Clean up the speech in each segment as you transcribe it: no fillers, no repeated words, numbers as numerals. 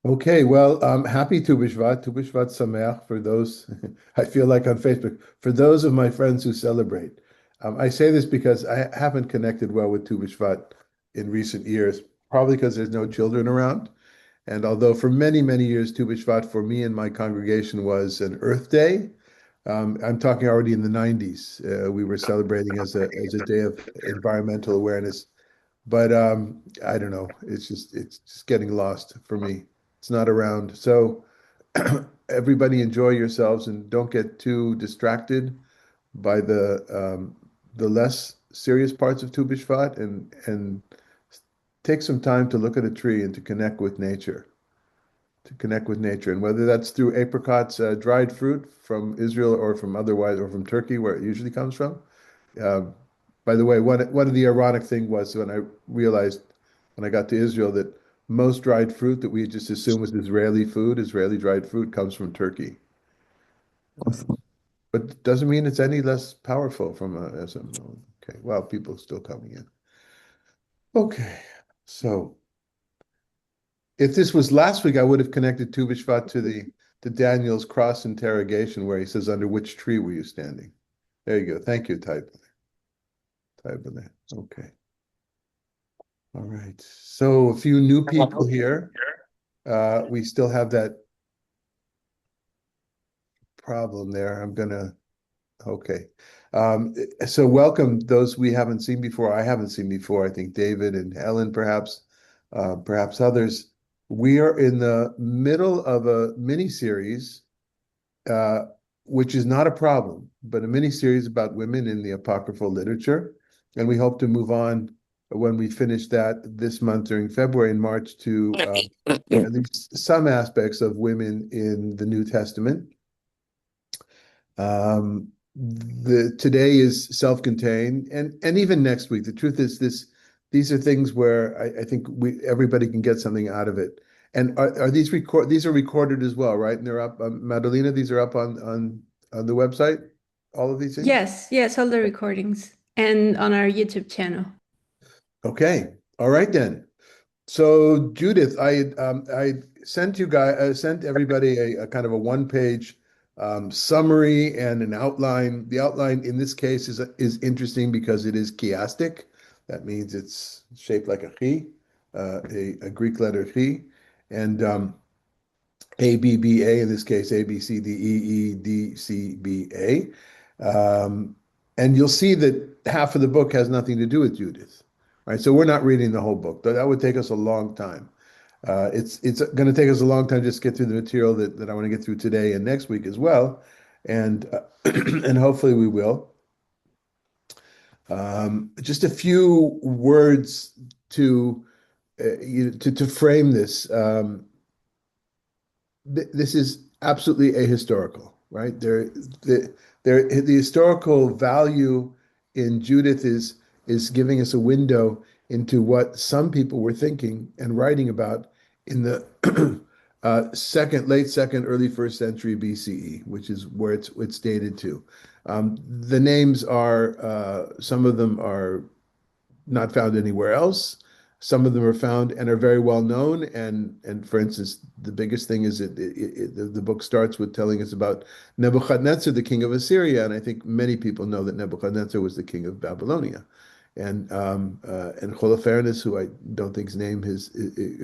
Okay, well, happy Tu B'Shvat Sameach for those, I feel like on Facebook, for those of my friends who celebrate. I say this because I haven't connected well with Tu B'Shvat in recent years, probably because there's no children around. And although for many, many years, Tu B'Shvat for me and my congregation was an Earth Day, I'm talking already in the 90s. We were celebrating as a day of environmental awareness. But I don't know. It's just getting lost for me. It's not around. So everybody enjoy yourselves and don't get too distracted by the less serious parts of Tu B'Shvat and take some time to look at a tree and to connect with nature. To connect with nature, and whether that's through apricots, dried fruit from Israel or from otherwise or from Turkey, where it usually comes from. Uh, by the way, one of the ironic thing was when I realized when I got to Israel that most dried fruit that we just assume was Israeli food, Israeli dried fruit, comes from Turkey. But it doesn't mean it's any less powerful from okay, well, people still coming in. Okay, so if this was last week, I would have connected Tu B'Shvat to Daniel's cross interrogation where he says, "Under which tree were you standing?" There you go. Thank you, Type. Okay. All right. So a few new people here. We still have that problem there. Okay. So welcome those we haven't seen before. I haven't seen before. I think David and Helen, perhaps others. We are in the middle of a mini series, uh, which is not a problem, but a mini series about women in the Apocryphal literature. And we hope to move on when we finish that this month during February and March to at least some aspects of women in the New Testament. The today is self-contained, and even next week. The truth is these are things where I think we everybody can get something out of it. And are these are recorded as well, right? And they're up, Madalena, these are up on the website, all of these things? Yes, yes, all the recordings and on our YouTube channel. Okay. All right then. So Judith, I sent everybody a kind of a one-page summary and an outline. The outline in this case is interesting because it is chiastic. That means it's shaped like a chi, a Greek letter chi, and ABBA in this case ABCDEEDCBA. And you'll see that half of the book has nothing to do with Judith, right? So we're not reading the whole book. That would take us a long time. It's going to take us a long time just to get through the material that I want to get through today and next week as well, and and hopefully we will. Just a few words to to frame this. This is absolutely ahistorical, right? The historical value in Judith is giving us a window into what some people were thinking and writing about in the late second, early first century BCE, which is where it's dated to. The names are some of them are not found anywhere else. Some of them are found and are very well known. And for instance, the biggest thing is the book starts with telling us about Nebuchadnezzar, the king of Assyria, and I think many people know that Nebuchadnezzar was the king of Babylonia. And Holofernes, who I don't think his name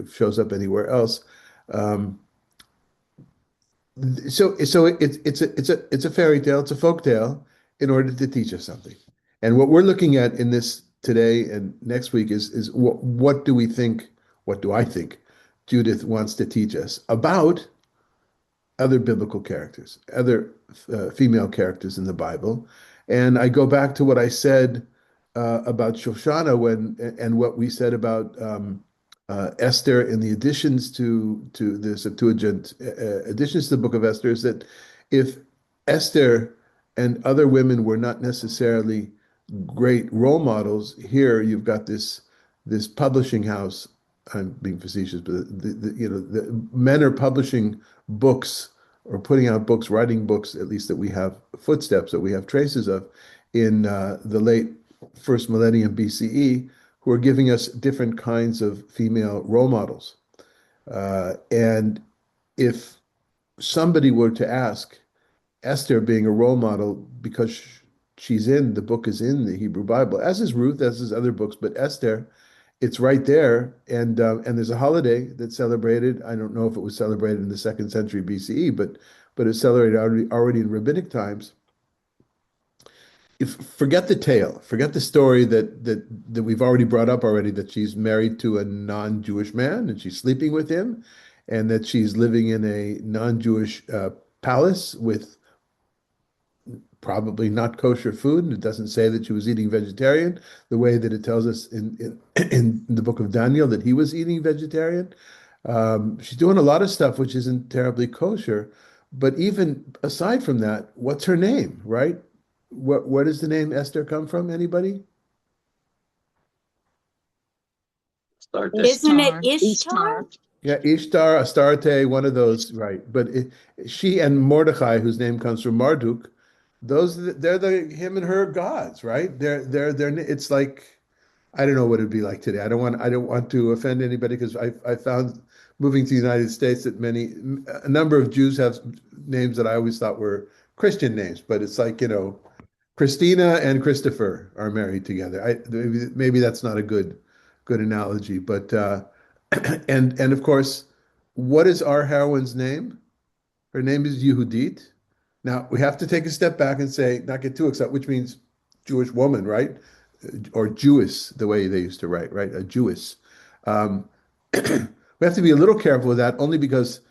shows up anywhere else. Um, so it's a fairy tale, it's a folk tale in order to teach us something. And what we're looking at in this today and next week is what do we think, what do I think Judith wants to teach us about other biblical characters, other female characters in the Bible. And I go back to what I said about Shoshana and what we said about Esther in the additions to the Septuagint additions to the book of Esther is that if Esther and other women were not necessarily great role models, here you've got this publishing house. I'm being facetious, but the men are publishing books or putting out books, writing books, at least that we have footsteps that we have traces of in the late first millennium BCE, who are giving us different kinds of female role models. And if somebody were to ask Esther being a role model because the book is in the Hebrew Bible, as is Ruth, as is other books, but Esther, it's right there. And there's a holiday that's celebrated. I don't know if it was celebrated in the second century BCE, but it's celebrated already in rabbinic times. If forget the tale, forget the story that we've already brought up already, that she's married to a non-Jewish man and she's sleeping with him, and that she's living in a non-Jewish palace with probably not kosher food. And it doesn't say that she was eating vegetarian the way that it tells us in the book of Daniel that he was eating vegetarian. She's doing a lot of stuff which isn't terribly kosher. But even aside from that, what's her name, right? Where does the name Esther come from? Anybody? Isn't it Ishtar. Ishtar? Yeah, Ishtar, Astarte, one of those, right? But she and Mordecai, whose name comes from Marduk, they're the him and her gods, right? They're. It's like I don't know what it'd be like today. I don't want to offend anybody because I found moving to the United States that a number of Jews have names that I always thought were Christian names, but it's like, Christina and Christopher are married together. Maybe that's not a good analogy, but and of course, what is our heroine's name? Her name is Yehudit. Now we have to take a step back and say, not get too excited, which means Jewish woman, right? Or Jewess, the way they used to write, right? A Jewess. Um, we have to be a little careful with that, only because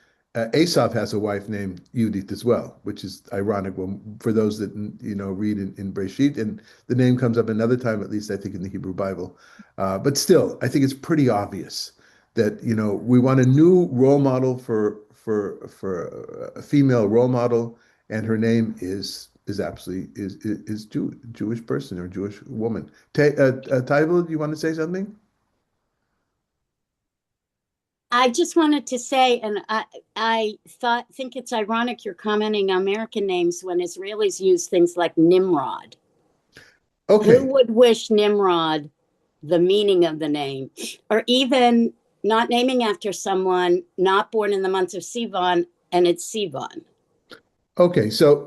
Aesop has a wife named Judith as well, which is ironic for those that read in Breshit, and the name comes up another time, at least I think in the Hebrew Bible. But still, I think it's pretty obvious that we want a new role model for a female role model, and her name is absolutely is Jewish person or Jewish woman. Tybal, do you want to say something? I just wanted to say, and I think it's ironic you're commenting on American names when Israelis use things like Nimrod. Okay. Who would wish Nimrod the meaning of the name, or even not naming after someone not born in the month of Sivan and it's Sivan? Okay, three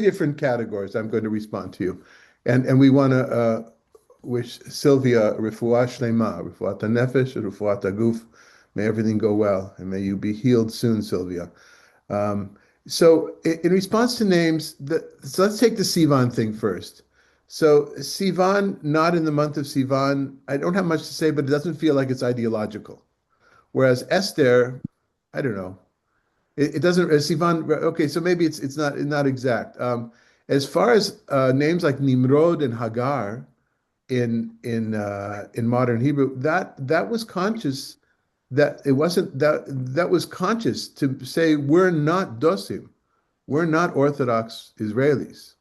different categories. I'm going to respond to you, and we want to wish Sylvia refuah shlema, refuat nefesh, refuat guf. May everything go well, and may you be healed soon, Sylvia. In response to names, so let's take the Sivan thing first. So Sivan, not in the month of Sivan. I don't have much to say, but it doesn't feel like it's ideological. Whereas Esther, I don't know. It doesn't, Sivan, okay, so maybe it's not exact. As far as names like Nimrod and Hagar in modern Hebrew, that was conscious. That was conscious to say we're not dosim, we're not Orthodox Israelis.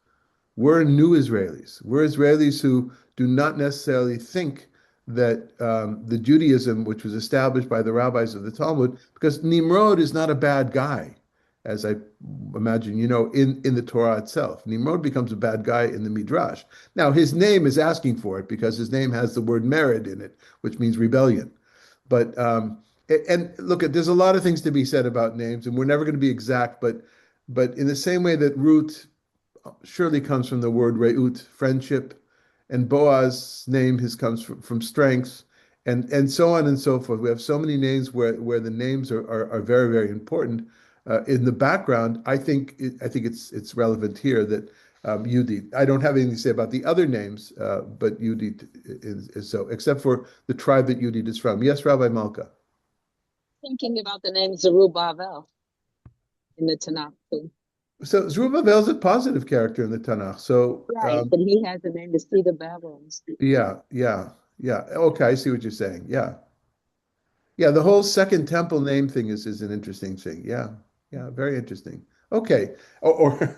We're new Israelis. We're Israelis who do not necessarily think that the Judaism, which was established by the rabbis of the Talmud, because Nimrod is not a bad guy, as I imagine in the Torah itself. Nimrod becomes a bad guy in the Midrash. Now, his name is asking for it because his name has the word mered in it, which means rebellion. But and look, there's a lot of things to be said about names, and we're never going to be exact, but in the same way that Ruth surely comes from the word re'ut, friendship, and Boaz's name comes from strength, and so on and so forth. We have so many names where the names are very, very important. In the background, I think it's relevant here that Yehudit. I don't have anything to say about the other names, but Yehudit is so, except for the tribe that Yehudit is from. Yes, Rabbi Malka. Thinking about the name Zerubbabel in the Tanakh too. So Zerubbabel is a positive character in the Tanakh. So Right, but he has the name the seed of Babel. yeah. Okay, I see what you're saying. Yeah. The whole Second Temple name thing is an interesting thing. Yeah, very interesting. Okay, or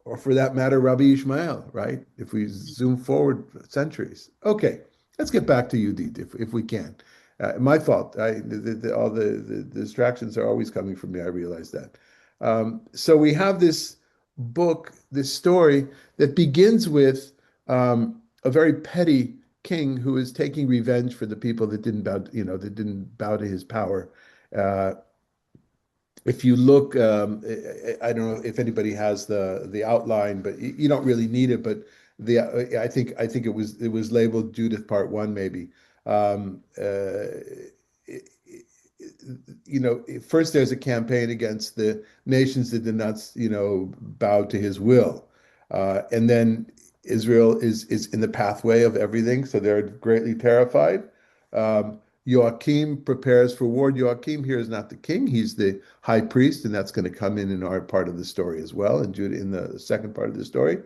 or for that matter, Rabbi Ishmael, right? If we zoom forward centuries. Okay, let's get back to Yehudit if we can. My fault. All the distractions are always coming from me. I realize that. So we have this book, this story that begins with a very petty king who is taking revenge for the people that didn't bow to his power. Uh, if you look, I don't know if anybody has the outline, but you don't really need it. But I think it was labeled Judith Part One, maybe. Um, it- First there's a campaign against the nations that did not, bow to his will, and then Israel is in the pathway of everything, so they're greatly terrified. Um, Joachim prepares for war. Joachim here is not the king; he's the high priest, and that's going to come in our part of the story as well, in Judah, in the second part of the story.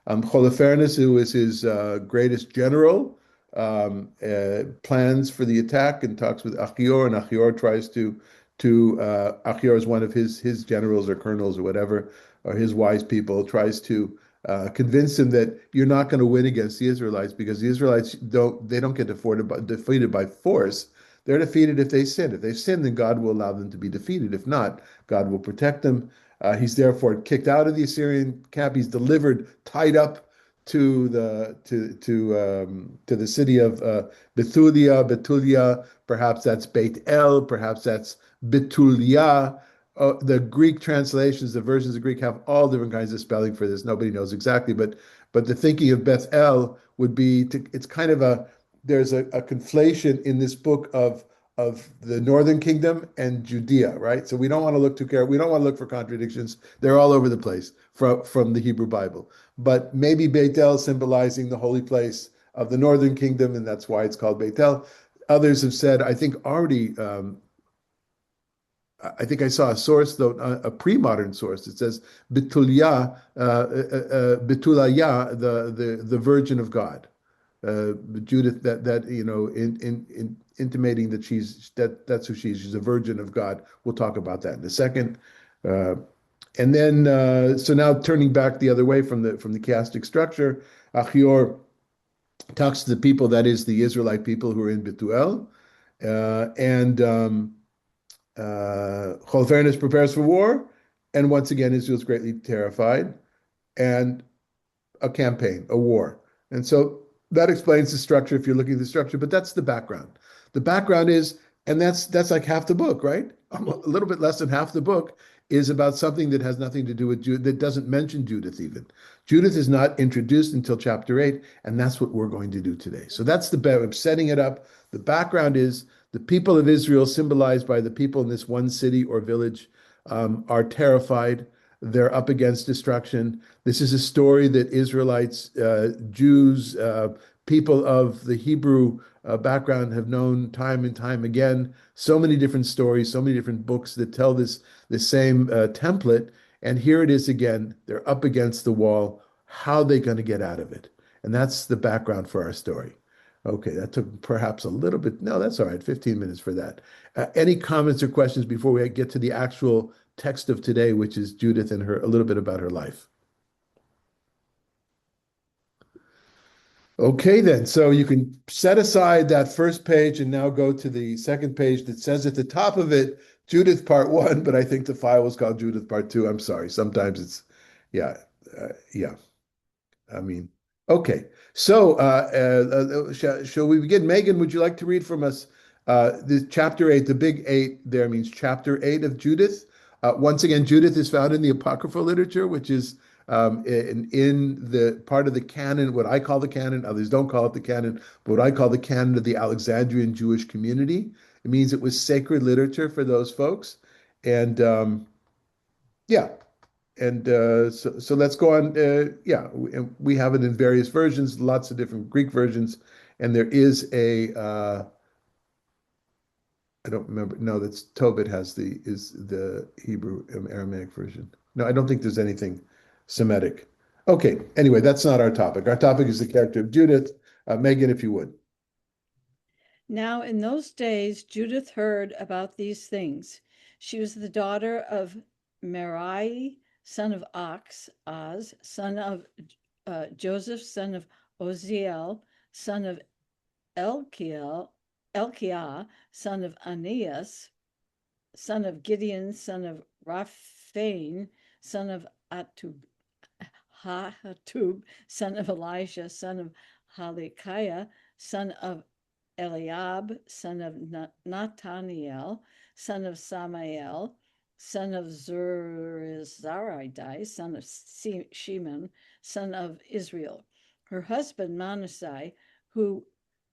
Holofernes, who is his greatest general, plans for the attack and talks with Achior, and Achior tries to Achior is one of his generals or colonels or whatever, or his wise people, tries to convince him that you're not going to win against the Israelites, because the Israelites don't get defeated by force. They're defeated if they sin. If they sin, then God will allow them to be defeated. If not, God will protect them. He's therefore kicked out of the Assyrian camp. He's delivered, tied up to the city of Bethulia. Bethulia, perhaps that's Beit El, perhaps that's Betulia. The Greek translations, the versions of Greek have all different kinds of spelling for this. Nobody knows exactly, but the thinking of Beth El would be it's kind of there's a conflation in this book of the northern kingdom and Judea, right? So we don't want to look too careful. We don't want to look for contradictions. They're all over the place from the Hebrew Bible. But maybe Beit El symbolizing the holy place of the northern kingdom, and that's why it's called Beit El. Others have said, I think already, I think I saw a source, though, a pre-modern source. It says Betulia, Betulaya, the Virgin of God. Judith, that intimating that that's who she is. She's a virgin of God. We'll talk about that in a second. And then, so now turning back the other way from the chiastic structure, Achior talks to the people, that is the Israelite people who are in Betuel, and Holofernes prepares for war, and once again Israel's greatly terrified, and a campaign, a war. And so that explains the structure if you're looking at the structure, but that's the background. The background is, and that's like half the book, right? A little bit less than half the book is about something that has nothing to do with Judith, that doesn't mention Judith even. Judith is not introduced until chapter 8, and that's what we're going to do today. So that's I'm setting it up. The background is the people of Israel, symbolized by the people in this one city or village, are terrified. They're up against destruction. This is a story that Israelites, Jews, people of the Hebrew background have known time and time again. So many different stories, so many different books that tell this same template. And here it is again. They're up against the wall. How are they going to get out of it? And that's the background for our story. Okay, that took perhaps a little bit. No, that's all right. 15 minutes for that. Any comments or questions before we get to the actual text of today, which is Judith and a little bit about her life? Okay, then. So you can set aside that first page and now go to the second page that says at the top of it, Judith Part 1, but I think the file was called Judith Part 2. I'm sorry. Sometimes it's, yeah, yeah. I mean, okay. So shall we begin? Megan, would you like to read from us the chapter 8? The big 8 there means chapter 8 of Judith. Once again, Judith is found in the Apocryphal literature, which is in the part of the canon, what I call the canon. Others don't call it the canon, but what I call the canon of the Alexandrian Jewish community. It means it was sacred literature for those folks. And yeah, and so let's go on. Yeah, we have it in various versions, lots of different Greek versions, and there is I don't remember. No, that's Tobit is the Hebrew Aramaic version. No, I don't think there's anything Semitic. Okay, anyway, that's not our topic. Our topic is the character of Judith. Megan, if you would. Now in those days Judith heard about these things. She was the daughter of Merai, son of Oz, son of Joseph, son of Oziel, son of Elkiah, son of Aeneas, son of Gideon, son of Raphaim, son of Hatub, son of Elijah, son of Halikiah, son of Eliab, son of Nathaniel, son of Samael, son of Zurizzaradai, son of Shimon, son of Israel. Her husband Manasseh, who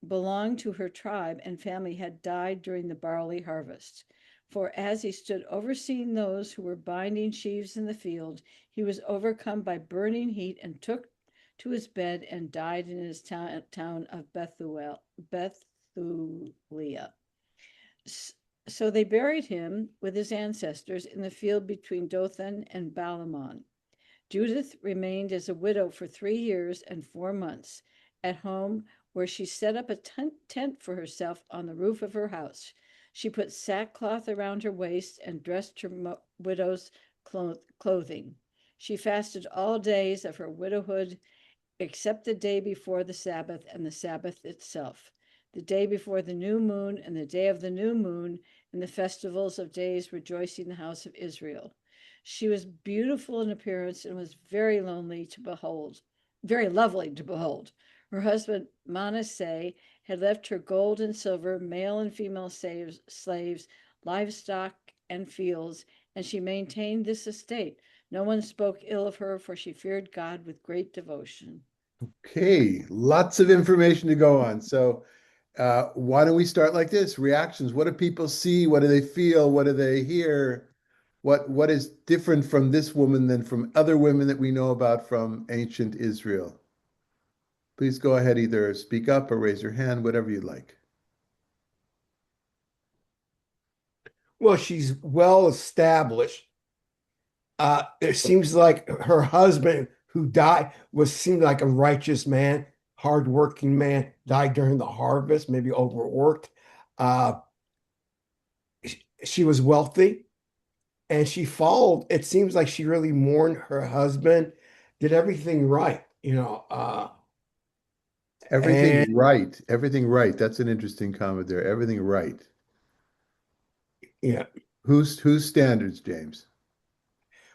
belonged to her tribe and family, had died during the barley harvest. For as he stood overseeing those who were binding sheaves in the field, he was overcome by burning heat and took to his bed and died in his town of Bethulia. So they buried him with his ancestors in the field between Dothan and Balamon. Judith remained as a widow for 3 years and 4 months at home, where she set up a tent for herself on the roof of her house. She put sackcloth around her waist and dressed her widow's clothing. She fasted all days of her widowhood, except the day before the Sabbath and the Sabbath itself, the day before the new moon and the day of the new moon, and the festivals of days rejoicing the house of Israel. She was beautiful in appearance and was very lovely to behold. Her husband Manasseh had left her gold and silver, male and female slaves, livestock, and fields, and she maintained this estate. No one spoke ill of her, for she feared God with great devotion. Okay, lots of information to go on. So why don't we start like this? Reactions. What do people see? What do they feel? What do they hear? What is different from this woman than from other women that we know about from ancient Israel? Please go ahead, either speak up or raise your hand, whatever you'd like. Well, she's well established. It seems like her husband, who died, seemed like a righteous man, hardworking man, died during the harvest, maybe overworked. She was wealthy, and she followed. It seems like she really mourned her husband, did everything right, Everything right. Everything right. That's an interesting comment there. Everything right. Yeah. Whose standards, James?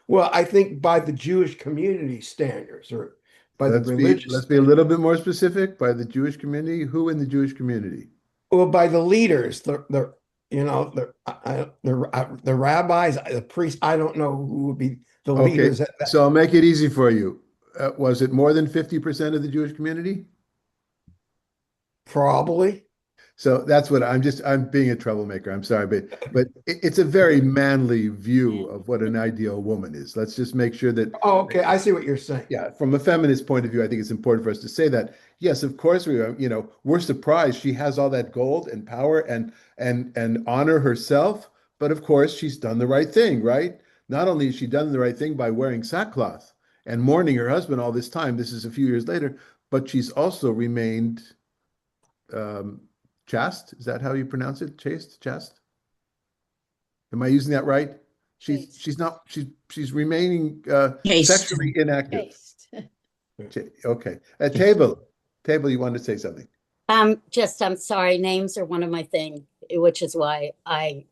Well, I think by the Jewish community standards, or by the religious Let's be a little bit more specific. By the Jewish community. Who in the Jewish community? Well, by the leaders, the rabbis, the priests. I don't know who would be the Okay, leaders. so I'll make it easy for you. Was it more than 50% of the Jewish community? Probably. So that's what I'm being a troublemaker. I'm sorry, but it's a very manly view of what an ideal woman is. Let's just make sure that. Oh, okay. I see what you're saying. Yeah, from a feminist point of view, I think it's important for us to say that. Yes, of course we are, we're surprised she has all that gold and power and honor herself, but of course she's done the right thing, right? Not only has she done the right thing by wearing sackcloth and mourning her husband all this time, this is a few years later, but she's also remained chaste. Is that how you pronounce it? Chaste? Am I using that right? She's remaining sexually inactive. Okay. Table, you wanted to say something. I'm sorry. Names are one of my thing, which is why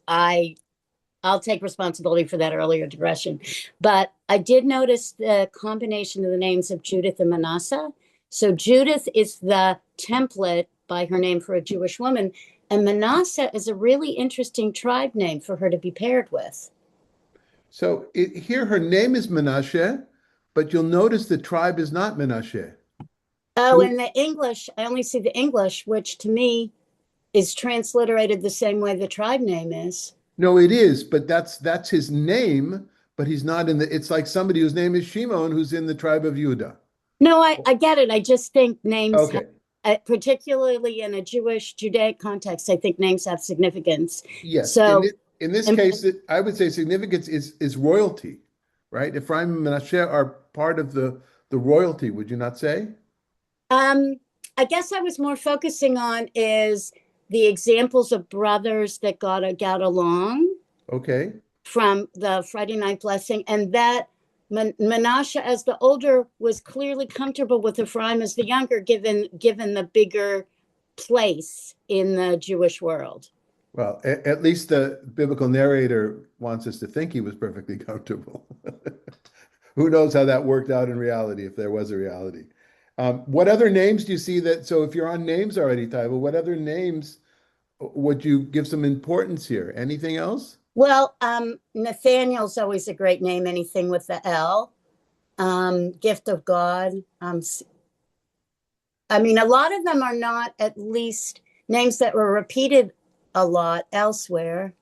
I'll take responsibility for that earlier digression. But I did notice the combination of the names of Judith and Manasseh. So Judith is the template by her name for a Jewish woman, and Manasseh is a really interesting tribe name for her to be paired with. So here her name is Menashe, but you'll notice the tribe is not Menashe. Oh, in the English, I only see the English, which to me is transliterated the same way the tribe name is. No, it is, but that's his name, but he's not it's like somebody whose name is Shimon who's in the tribe of Judah. No, I get it. I just think names, okay. Particularly in a Judaic context, I think names have significance. Yes. So in this case, I would say significance is royalty, right? Ephraim and Manasseh are part of the royalty, would you not say? I guess I was more focusing on is the examples of brothers that got along. Okay. From the Friday night blessing, and that Manasseh, as the older, was clearly comfortable with Ephraim as the younger, given the bigger place in the Jewish world. Well, at least the biblical narrator wants us to think he was perfectly comfortable. Who knows how that worked out in reality, if there was a reality. What other names do you see that? So if you're on names already, Taiba, what other names would you give some importance here? Anything else? Well, Nathaniel's always a great name, anything with the L. Gift of God. I mean, a lot of them are not at least names that were repeated a lot elsewhere.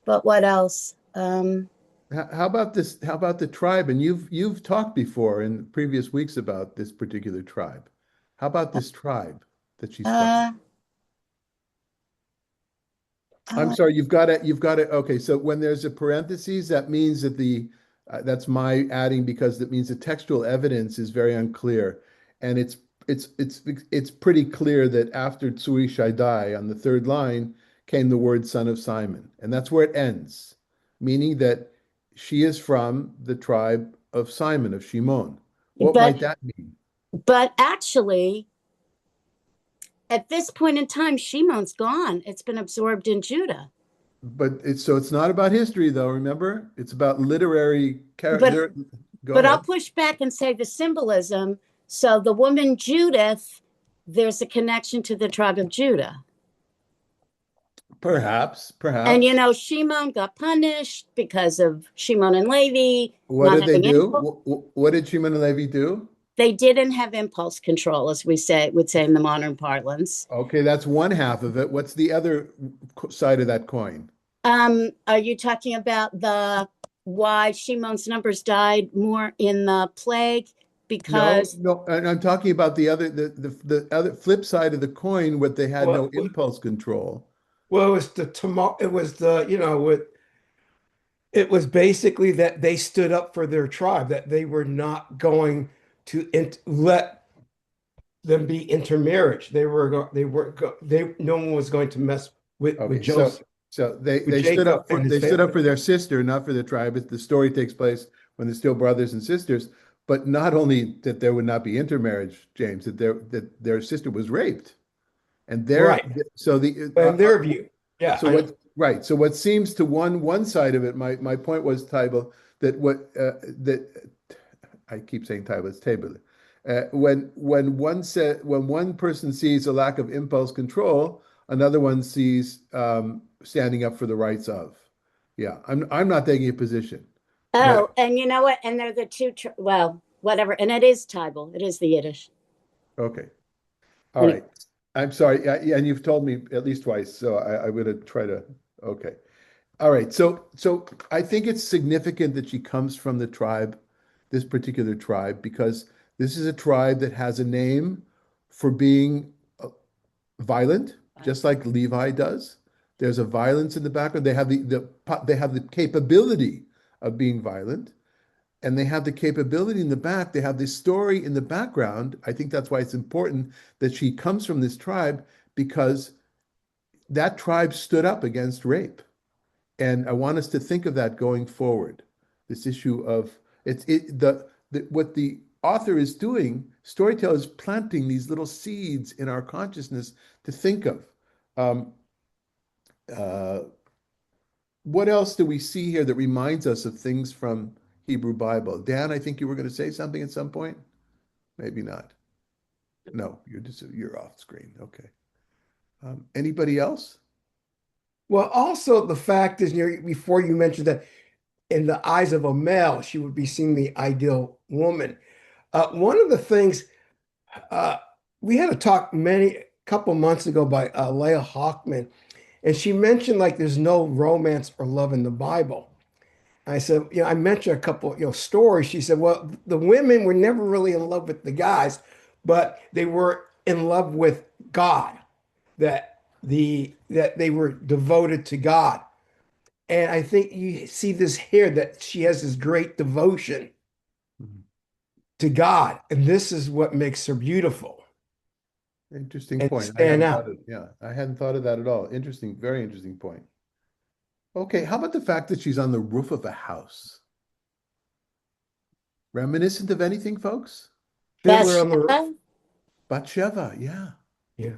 But what else? How about this? How about the tribe? And you've talked before in previous weeks about this particular tribe. How about this tribe that she's from? I'm sorry, you've got it. Okay, so when there's a parentheses, that means that that's my adding because that means the textual evidence is very unclear, and it's pretty clear that after Tsui Shaddai on the third line came the word son of Simon, and that's where it ends, meaning that she is from the tribe of Simon of Shimon. What But- might that mean? But actually, at this point in time, Shimon's gone. It's been absorbed in Judah. But it's not about history though, remember? It's about literary character. But I'll push back and say the symbolism. So the woman Judith, there's a connection to the tribe of Judah. Perhaps. And you know, Shimon got punished because of Shimon and Levi. What not did they having do? impulse. What did Shimon and Levi do? They didn't have impulse control, as would say in the modern parlance. Okay, that's one half of it. What's the other side of that coin? Are you talking about why Shimon's numbers died more in the plague? Because No, and I'm talking about the other flip side of the coin, what they had no impulse control. Well, it was basically that they stood up for their tribe, that they were not going to let them be intermarriage. No one was going to mess with Joseph. So they stood up for their sister, not for their tribe. The story takes place when they're still brothers and sisters. But not only that there would not be intermarriage, James, that their sister was raped, and in their view, yeah. So what seems to one side of it, my point was, Tybal, that I keep saying Tybal, it's Table. When one person sees a lack of impulse control, another one sees standing up for the rights of. Yeah, I'm not taking a position. Oh, and you know what? And they're the two, whatever. And it is Tybal. It is the Yiddish. Okay. All right. I'm sorry. And you've told me at least twice, so I'm going to try to, okay. All right. So I think it's significant that she comes from the tribe, this particular tribe, because this is a tribe that has a name for being violent, just like Levi does. There's a violence in the background. They have the capability of being violent, and they have the capability in the back. They have this story in the background. I think that's why it's important that she comes from this tribe, because that tribe stood up against rape. And I want us to think of that going forward. This issue of what the author is doing, storyteller is planting these little seeds in our consciousness to think of. What else do we see here that reminds us of things from Hebrew Bible? Dan, I think you were going to say something at some point. Maybe not. No, you're off screen. Okay. Anybody else? Well, also the fact is, before you mentioned that in the eyes of a male, she would be seeing the ideal woman. One of the things we had a talk couple months ago by Leah Hockman, and she mentioned like there's no romance or love in the Bible. I said, I mentioned a couple, stories. She said, well, the women were never really in love with the guys, but they were in love with God, that they were devoted to God. And I think you see this here, that she has this great devotion to God. And this is what makes her beautiful. Interesting and point. stand out. I hadn't thought of that at all. Interesting, very interesting point. Okay, how about the fact that she's on the roof of a house? Reminiscent of anything, folks? Fiddler on the Roof. Bathsheba, yeah. Yeah.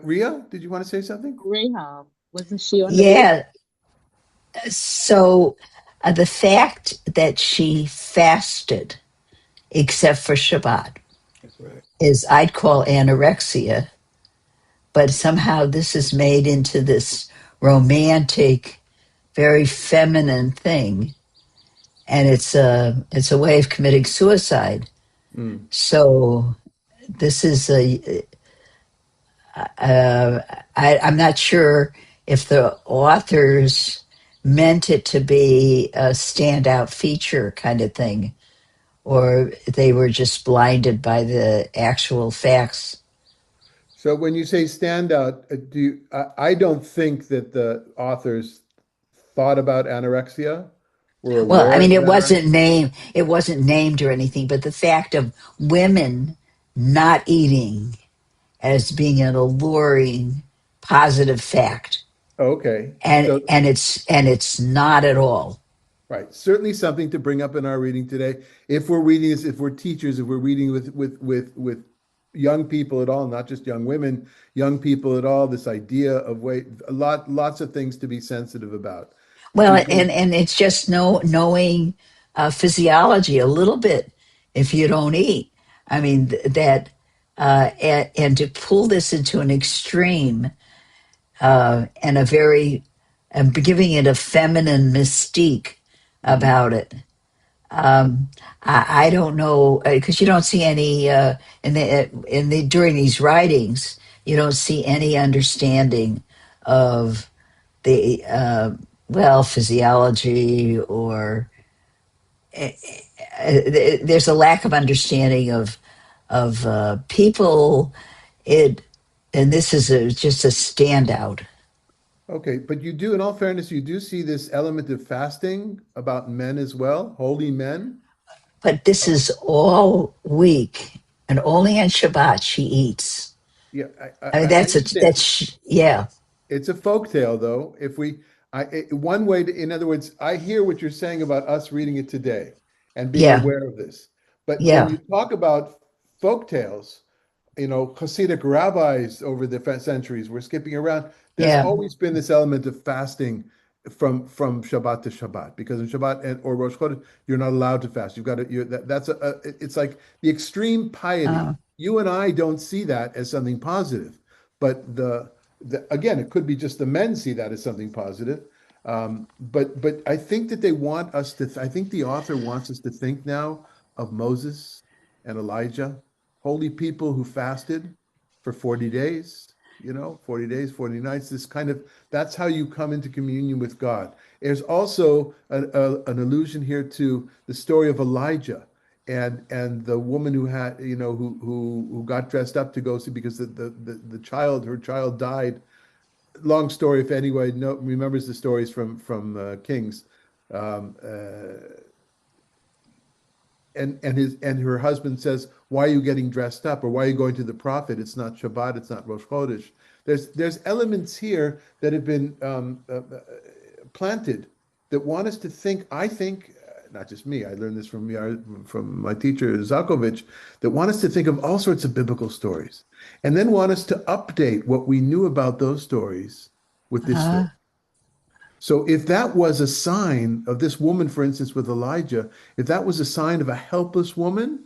Ria, did you want to say something? Rahab, wasn't she on the Yeah. So the fact that she fasted, except for Shabbat, That's right. is I'd call anorexia, but somehow this is made into this romantic, very feminine thing, and it's a way of committing suicide. Mm. So this is I'm not sure if the authors meant it to be a standout feature kind of thing, or they were just blinded by the actual facts. So when you say standout, I don't think that the authors thought about anorexia, were Well, I aware mean, of anorexia. it wasn't named or anything, but the fact of women not eating as being an alluring, positive fact, Okay. and So it's not at all. right, certainly something to bring up in our reading today. If we're reading this, if we're teachers, if we're reading with young people at all, not just young women, young people at all, this idea of weight, lots of things to be sensitive about. Well, Because and it's just knowing physiology a little bit if you don't eat. I mean that, and to pull this into an extreme and a very and giving it a feminine mystique Mhm. about it. Um, I don't know because you don't see any in the during these writings. You don't see any understanding of the well physiology or there's a lack of understanding of people. It and this is just a standout. Okay, but you do, in all fairness, you do see this element of fasting about men as well, holy men. But this Oh, is all week, and only on Shabbat she eats. yeah, I mean, I understand. yeah, It's a folk tale, though. If we, one way to, in other words, I hear what you're saying about us reading it today and being yeah, aware of this. But when yeah, you talk about folk tales, Hasidic rabbis over the centuries were skipping around. There's yeah. always been this element of fasting from Shabbat to Shabbat because in Shabbat or Rosh Chodesh you're not allowed to fast. You've got to. That's it's like the extreme piety. Uh, You and I don't see that as something positive, but again, it could be just the men see that as something positive. But I think that they want us to. I think the author wants us to think now of Moses and Elijah, holy people who fasted for 40 days, 40 days, 40 nights. This kind of, that's how you come into communion with God. There's also an allusion here to the story of Elijah and the woman who had, who got dressed up to go see because her child died. Long story, if anybody remembers the stories from Kings. Um, uh, and her husband says, "Why are you getting dressed up, or why are you going to the prophet? It's not Shabbat, it's not Rosh Chodesh." There's elements here that have been planted that want us to think. I think, not just me. I learned this from my teacher Zakovich, that want us to think of all sorts of biblical stories, and then want us to update what we knew about those stories with this story. uh, So if that was a sign of this woman, for instance, with Elijah, if that was a sign of a helpless woman,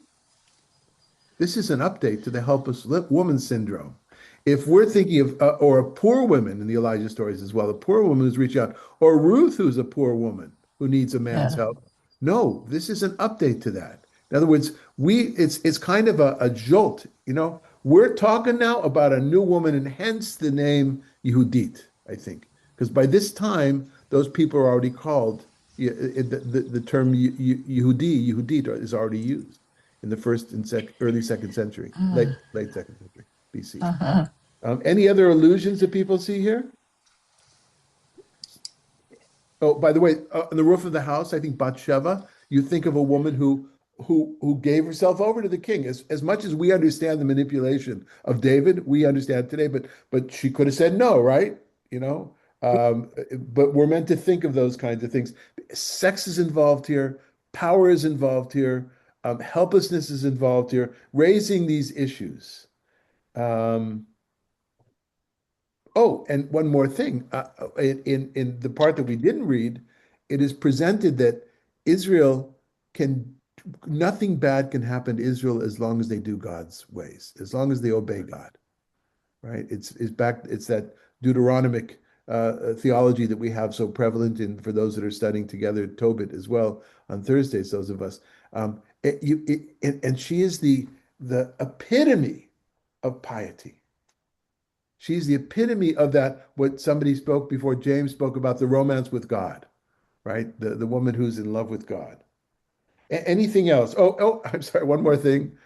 this is an update to the helpless woman syndrome. If we're thinking of, or a poor woman in the Elijah stories as well, a poor woman who's reaching out, or Ruth, who's a poor woman who needs a man's yeah. help. No, this is an update to that. In other words, it's kind of a jolt. We're talking now about a new woman, and hence the name Yehudit, I think, because by this time those people are already called. The term Yehudit is already used in the first and early second century, late second century BC. Uh-huh. Any other allusions that people see here? Oh, by the way, on the roof of the house, I think Bathsheba, you think of a woman who gave herself over to the king. As much as we understand the manipulation of David, we understand today, but she could have said no, right? You know, but we're meant to think of those kinds of things. Sex is involved here, power is involved here, helplessness is involved here, raising these issues. Um, Oh, and one more thing. In the part that we didn't read, it is presented that Israel can nothing bad can happen to Israel as long as they do God's ways, as long as they obey God, right? It's that Deuteronomic theology that we have so prevalent in for those that are studying together, Tobit as well on Thursdays, those of us. And she is the epitome of piety. She's the epitome of that, what somebody spoke before James spoke about the romance with God, right? The woman who's in love with God. Anything else? Oh, I'm sorry. One more thing.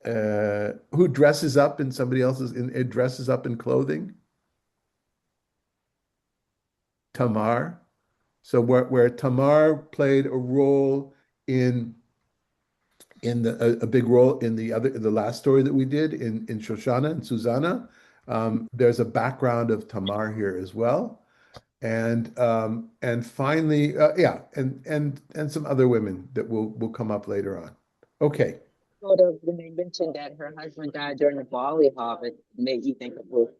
Who dresses up in somebody else's, it dresses up in clothing? Tamar. So where Tamar played a role in a big role in the last story that we did in Shoshana and Susanna. There's a background of Tamar here as well, and finally, yeah, and some other women that will come up later on. Okay, Sort of when they mentioned that her husband died during the barley harvest, made you think of Ruth.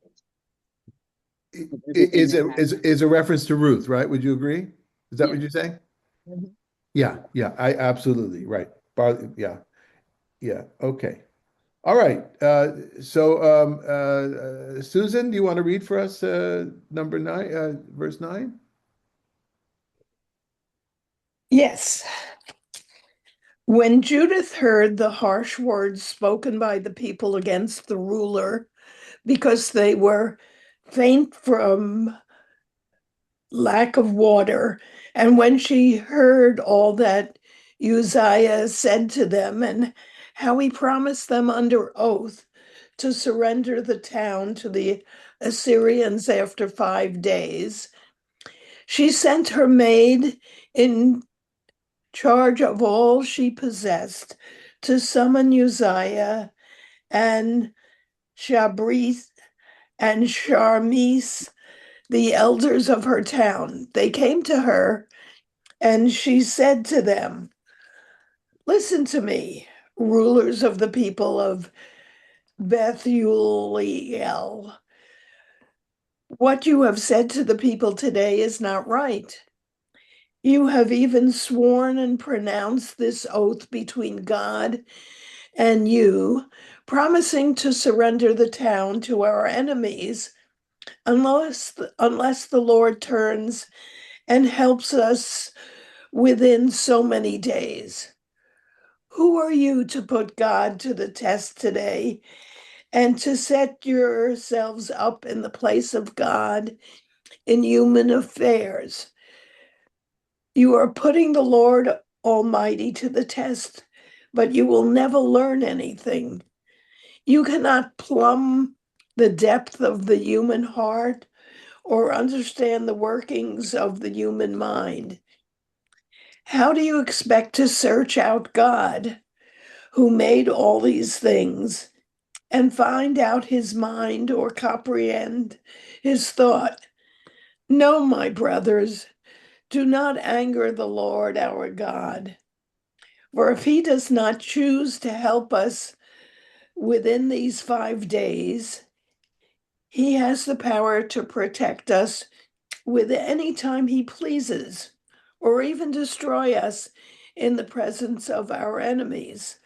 is a reference to Ruth, right? Would you agree? Is that Yeah. what you're saying? Mhm. Yeah, I absolutely right. Yeah, okay. All right. Susan, do you want to read for us number 9, verse 9? Yes. When Judith heard the harsh words spoken by the people against the ruler because they were faint from lack of water, and when she heard all that Uzziah said to them and how he promised them under oath to surrender the town to the Assyrians after 5 days, she sent her maid in charge of all she possessed to summon Uzziah and Shabris and Sharmis, the elders of her town. They came to her, and she said to them, "Listen to me, rulers of the people of Bethuel. What you have said to the people today is not right. You have even sworn and pronounced this oath between God and you, promising to surrender the town to our enemies unless the Lord turns and helps us within so many days. Who are you to put God to the test today and to set yourselves up in the place of God in human affairs? You are putting the Lord Almighty to the test, but you will never learn anything. You cannot plumb the depth of the human heart or understand the workings of the human mind. How do you expect to search out God, who made all these things, and find out his mind or comprehend his thought? No, my brothers, do not anger the Lord our God. For if he does not choose to help us within these 5 days, he has the power to protect us with any time he pleases, or even destroy us in the presence of our enemies.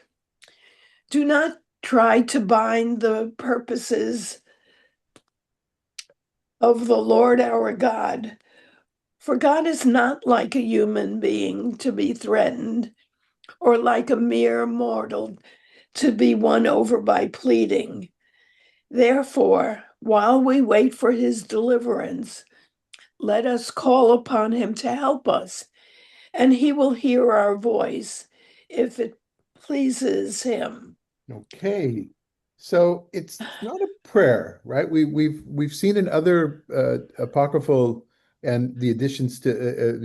Do not try to bind the purposes of the Lord our God, for God is not like a human being to be threatened, or like a mere mortal to be won over by pleading. Therefore, while we wait for his deliverance, let us call upon him to help us, and he will hear our voice if it pleases him. Okay. So it's not a prayer, right? We've seen in other apocryphal and the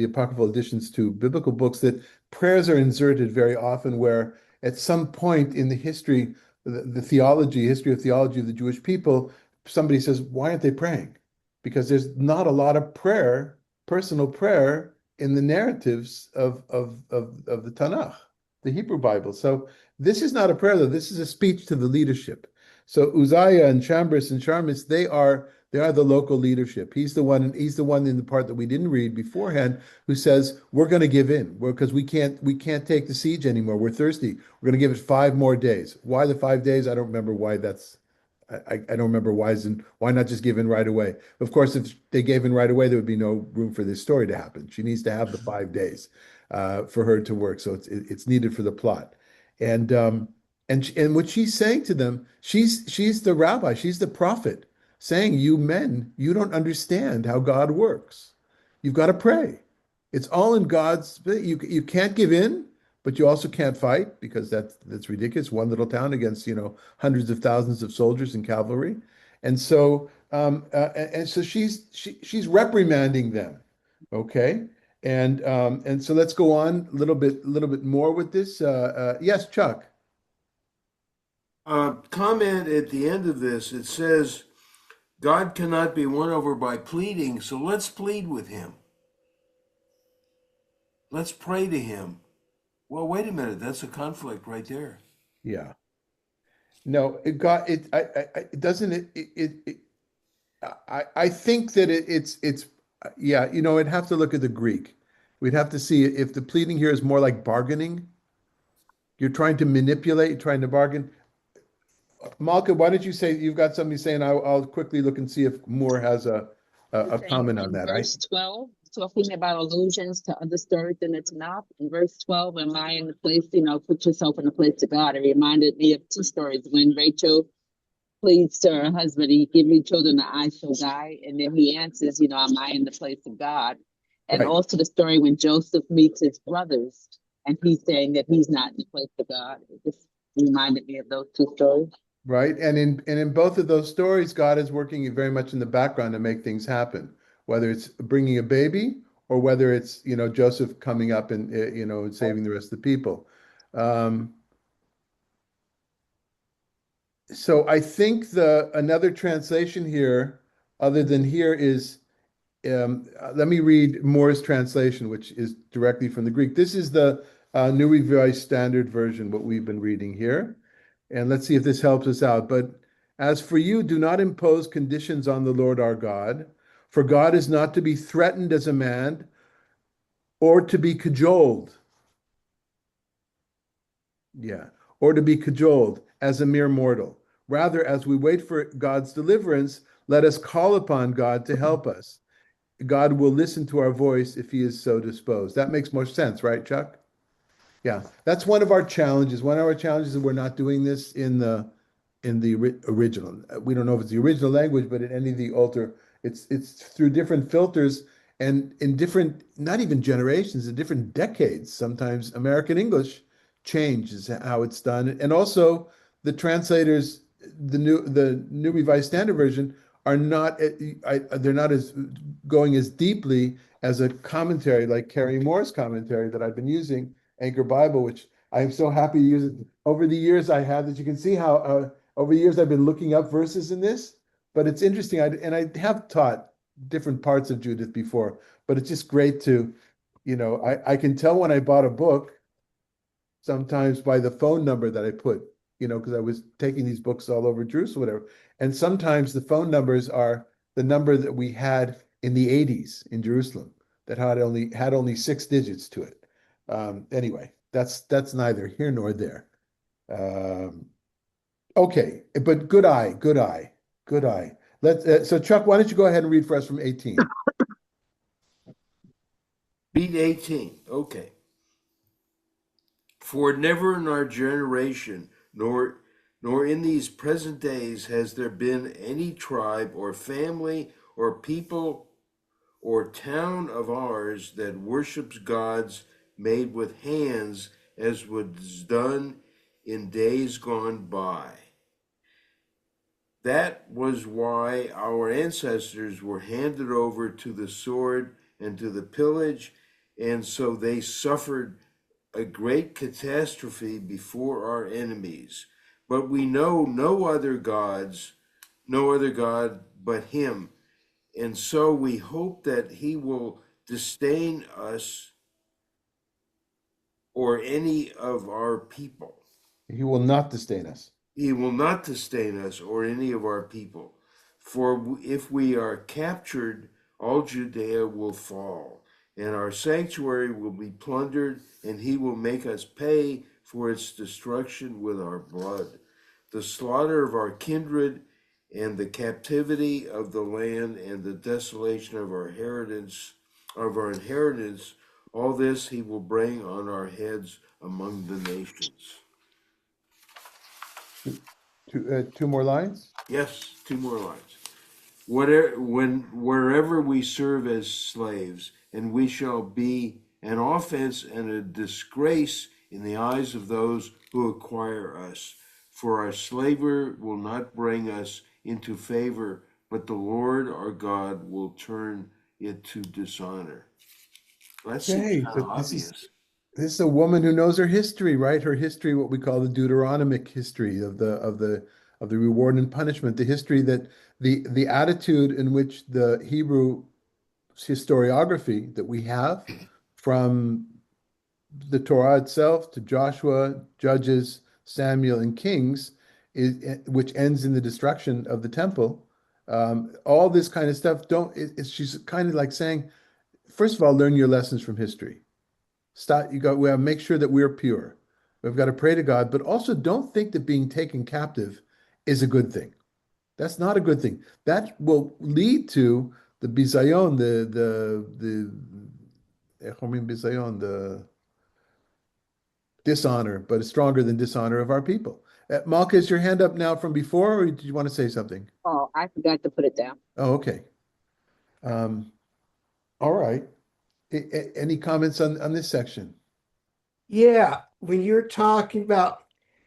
apocryphal additions to biblical books that prayers are inserted very often where at some point in the history, history of theology of the Jewish people, somebody says, why aren't they praying? Because there's not a lot of prayer, personal prayer in the narratives of the Tanakh, the Hebrew Bible. So this is not a prayer, though. This is a speech to the leadership. So Uzziah and Chambers and Sharmis, they are They are the local leadership. He's the one in the part that we didn't read beforehand who says, we're going to give in. Because we can't take the siege anymore. We're thirsty. We're going to give it 5 more days. Why the 5 days? I don't remember why that's I don't remember why not just give in right away. Of course, if they gave in right away, there would be no room for this story to happen. She needs to have the 5 days for her to work, so it's needed for the plot. And and what she's saying to them, she's the rabbi, she's the prophet, saying, "You men, you don't understand how God works. You've got to pray. It's all in God's. You can't give in, but you also can't fight because that's ridiculous. One little town against, hundreds of thousands of soldiers and cavalry, and so she's reprimanding them, okay, and so let's go on a little bit more with this. Yes, Chuck. Comment at the end of this, it says, God cannot be won over by pleading, so let's plead with him. Let's pray to him. Well, wait a minute, that's a conflict right there. Yeah. No, it got it. It doesn't. I think that it's. Yeah. I'd have to look at the Greek. We'd have to see if the pleading here is more like bargaining. You're trying to manipulate, trying to bargain. Malka, why don't you say you've got something to say, and I'll quickly look and see if Moore has a comment on In that. verse 12, talking about allusions to other stories in the Tanakh. In verse 12, am I in the place, put yourself in the place of God? It reminded me of two stories. When Rachel pleads to her husband, he give me children, or I shall die. And then he answers, am I in the place of God? And Right. also the story when Joseph meets his brothers and he's saying that he's not in the place of God. It just reminded me of those two stories. Right. And in both of those stories, God is working very much in the background to make things happen, whether it's bringing a baby or whether it's, Joseph coming up and, and saving the rest of the people. So I think another translation here, other than here, is let me read Moore's translation, which is directly from the Greek. This is the New Revised Standard Version, what we've been reading here. And let's see if this helps us out. But as for you, do not impose conditions on the Lord our God, for God is not to be threatened as a man or to be cajoled. Yeah, or to be cajoled as a mere mortal. Rather, as we wait for God's deliverance, let us call upon God to help us. God will listen to our voice if he is so disposed. That makes more sense, right, Chuck? Yeah, that's one of our challenges. One of our challenges is we're not doing this in the original. We don't know if it's the original language, but in any of the altar, it's through different filters and in different, not even generations, in different decades. Sometimes American English changes how it's done, and also the translators, the new Revised Standard Version are not. They're not as going as deeply as a commentary like Carrie Moore's commentary that I've been using, Anchor Bible, which I am so happy to use it. Over the years, I have that. You can see how over the years I've been looking up verses in this, but it's interesting. I have taught different parts of Judith before, but it's just great to, I can tell when I bought a book sometimes by the phone number that I put, because I was taking these books all over Jerusalem, whatever. And sometimes the phone numbers are the number that we had in the 80s in Jerusalem that had only 6 digits to it. Anyway, that's neither here nor there. Okay, but good eye, good eye, good eye. So Chuck, why don't you go ahead and read for us from 18? Read 18. Okay. For never in our generation, nor in these present days, has there been any tribe or family or people or town of ours that worships gods made with hands as was done in days gone by. That was why our ancestors were handed over to the sword and to the pillage, and so they suffered a great catastrophe before our enemies. But we know no other God but him. And so we hope that he will disdain us or any of our people. He will not disdain us. He will not disdain us or any of our people. For if we are captured, all Judea will fall, and our sanctuary will be plundered, and he will make us pay for its destruction with our blood. The slaughter of our kindred, and the captivity of the land, and the desolation of our inheritance, all this he will bring on our heads among the nations. Two more lines. Yes, two more lines. Wherever we serve as slaves, and we shall be an offense and a disgrace in the eyes of those who acquire us. For our slavery will not bring us into favor, but the Lord our God will turn it to dishonor. That seems Okay, kind so of obvious. this is a woman who knows her history, right? Her history, what we call the Deuteronomic history of the reward and punishment, the history that the attitude in which the Hebrew historiography that we have from the Torah itself to Joshua, Judges, Samuel, and Kings, which ends in the destruction of the temple. All this kind of stuff. She's kind of like saying, first of all, learn your lessons from history. Stop. We have to make sure that we're pure. We've got to pray to God, but also don't think that being taken captive is a good thing. That's not a good thing. That will lead to the bizayon, the dishonor, but it's stronger than dishonor of our people. Malka, is your hand up now from before, or did you want to say something? Oh, I forgot to put it down. Oh, okay. All right. Any comments on this section? Yeah, when you're talking about,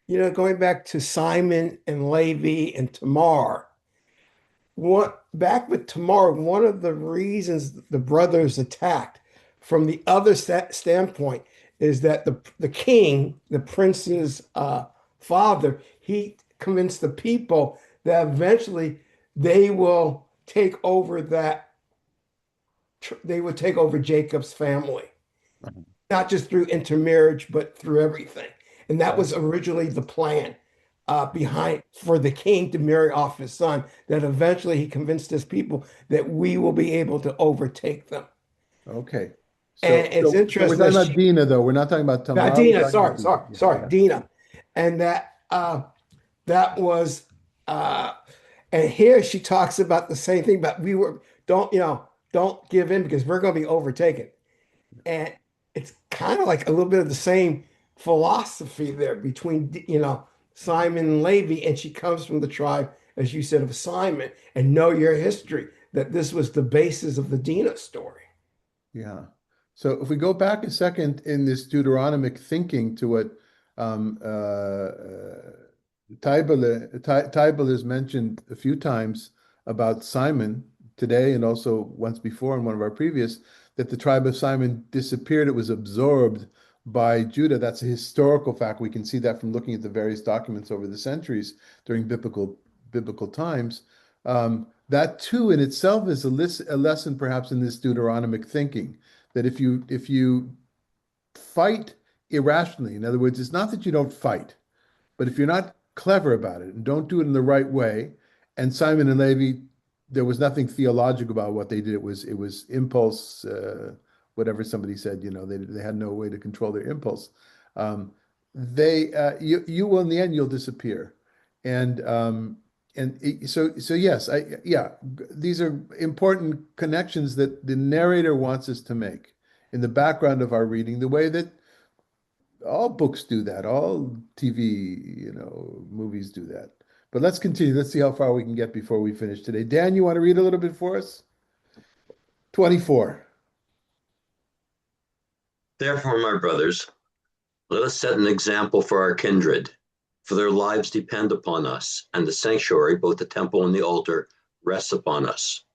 going back to Simon and Levi and Tamar, back with Tamar, one of the reasons the brothers attacked from the other standpoint is that the king, the prince's father, he convinced the people that eventually they will take over they would take over Jacob's family, not just through intermarriage, but through everything. And that was originally the plan behind for the king to marry off his son, that eventually he convinced his people that we will be able to overtake them. Okay. And it's interesting. We're talking about Dinah, though. We're not talking about Tamar. Not Dinah, sorry, Dinah. And that was and here she talks about the same thing, but don't give in because we're going to be overtaken. And it's kind of like a little bit of the same philosophy there between, Simon and Levi, and she comes from the tribe, as you said, of Simon, and know your history, that this was the basis of the Dinah story. Yeah. So if we go back a second in this Deuteronomic thinking to what Tybal has mentioned a few times about Simon today and also once before in one of our previous, that the tribe of Simon disappeared. It was absorbed by Judah. That's a historical fact. We can see that from looking at the various documents over the centuries during biblical times. That too in itself is a lesson perhaps in this Deuteronomic thinking, that if you fight irrationally, in other words, it's not that you don't fight, but if you're not clever about it and don't do it in the right way, and Simon and Levi, there was nothing theological about what they did. It was impulse, whatever somebody said. They had no way to control their impulse. You will in the end you'll disappear, and so yes, these are important connections that the narrator wants us to make in the background of our reading, the way that all books do that, all TV, movies do that. But let's continue. Let's see how far we can get before we finish today. Dan, you want to read a little bit for us? 24. Therefore, my brothers, let us set an example for our kindred, for their lives depend upon us, and the sanctuary, both the temple and the altar, rests upon us.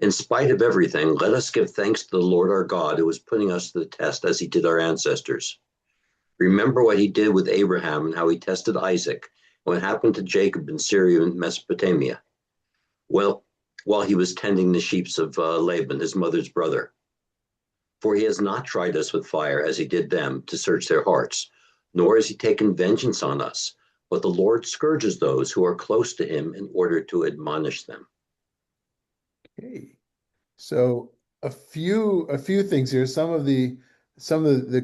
In spite of everything, let us give thanks to the Lord our God, who is putting us to the test as he did our ancestors. Remember what he did with Abraham and how he tested Isaac, and what happened to Jacob in Syria and Mesopotamia. Well, while he was tending the sheep of Laban, his mother's brother. For he has not tried us with fire as he did them to search their hearts, nor has he taken vengeance on us, but the Lord scourges those who are close to him in order to admonish them. Okay. So a few things here. Some of the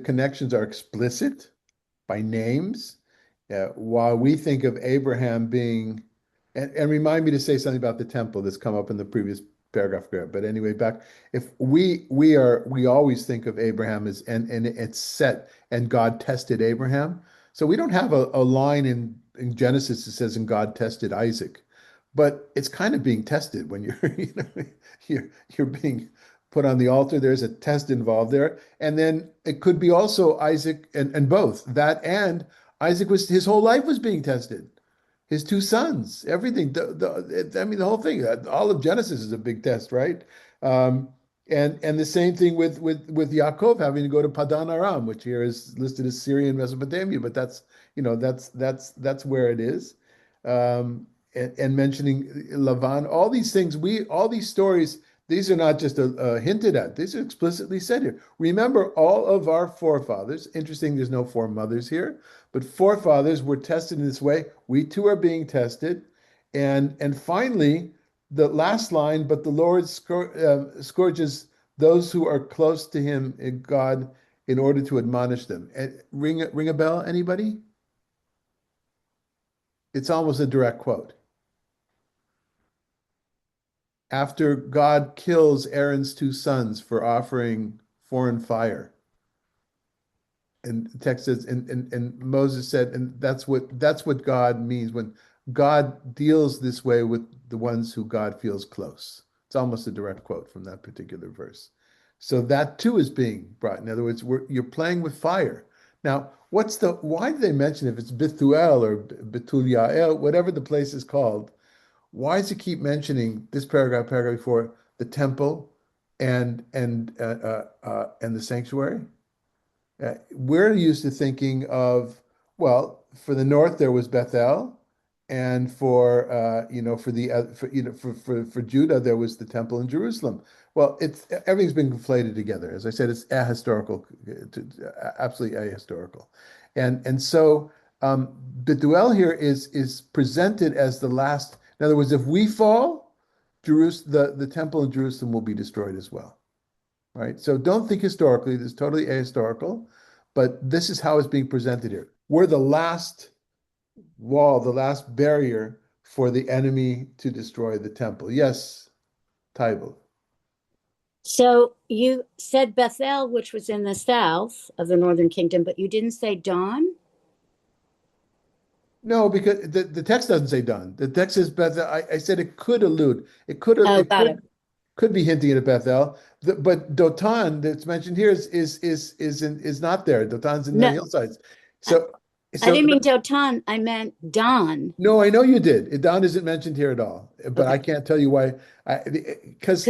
connections are explicit by names. While we think of Abraham being, and remind me to say something about the temple that's come up in the previous paragraph. But anyway, back if we always think of Abraham as and it's set and God tested Abraham. So we don't have a line in Genesis that says and God tested Isaac, but it's kind of being tested when you're you're being put on the altar. There's a test involved there, and then it could be also Isaac and both that and Isaac was his whole life was being tested. His two sons, everything. I mean, the whole thing. All of Genesis is a big test, right? Um, and the same thing with Yaakov having to go to Padan Aram, which here is listed as Syria and Mesopotamia, but that's that's where it is. And mentioning Lavan, all these things, all these stories, these are not just hinted at. These are explicitly said here. Remember, all of our forefathers, interesting, there's no foremothers here, but forefathers were tested in this way. We too are being tested. And finally, the last line, but the Lord scourges those who are close to him in God in order to admonish them. Ring a bell, anybody? It's almost a direct quote. After God kills Aaron's two sons for offering foreign fire. And the text says, and Moses said, and that's what God means when God deals this way with the ones who God feels close. It's almost a direct quote from that particular verse. So that too is being brought. In other words, you're playing with fire. Now, why do they mention if it's Bethuel or Betul Yael, whatever the place is called? Why does it keep mentioning this paragraph before the temple and the sanctuary? We're used to thinking of, well, for the north there was Bethel, and for for Judah there was the temple in Jerusalem. Well, everything's been conflated together. As I said, it's ahistorical, absolutely ahistorical, and so Bethuel here is presented as the last. In other words, if we fall, the temple in Jerusalem will be destroyed as well. Right? So don't think historically, this is totally ahistorical, but this is how it's being presented here. We're the last wall, the last barrier for the enemy to destroy the temple. Yes, Tybal. So you said Bethel, which was in the south of the northern kingdom, but you didn't say Dawn? No, because the text doesn't say done. The text says Bethel. I said it could allude. Could be hinting at Bethel. But Dotan that's mentioned here is not there. Dotan's in the hillsides. So I didn't mean Dotan. I meant Don. No, I know you did. Don isn't mentioned here at all. But okay. I can't tell you why. Because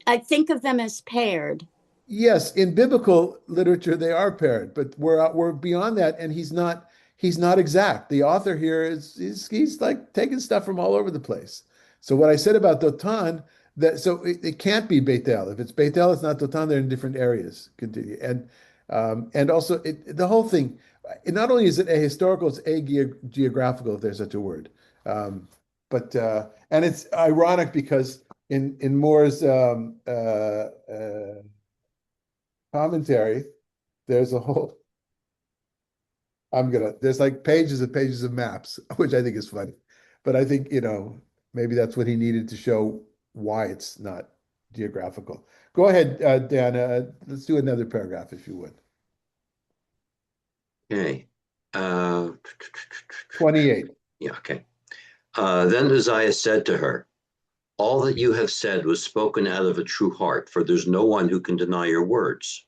I think of them as paired. Yes, in biblical literature they are paired, but we're beyond that, and he's not exact. The author here he's like taking stuff from all over the place. So what I said about Dotan, it can't be Bethel. If it's Bethel, it's not Dotan. They're in different areas. Continue, and also the whole thing. Not only is it ahistorical, it's geographical, if there's such a word. But and it's ironic because in Moore's commentary, there's a whole. There's like pages and pages of maps, which I think is funny. But I think, maybe that's what he needed to show why it's not geographical. Go ahead, Dana. Let's do another paragraph, if you would. Okay. 28. Yeah, okay. Then Uzziah said to her, all that you have said was spoken out of a true heart, for there's no one who can deny your words.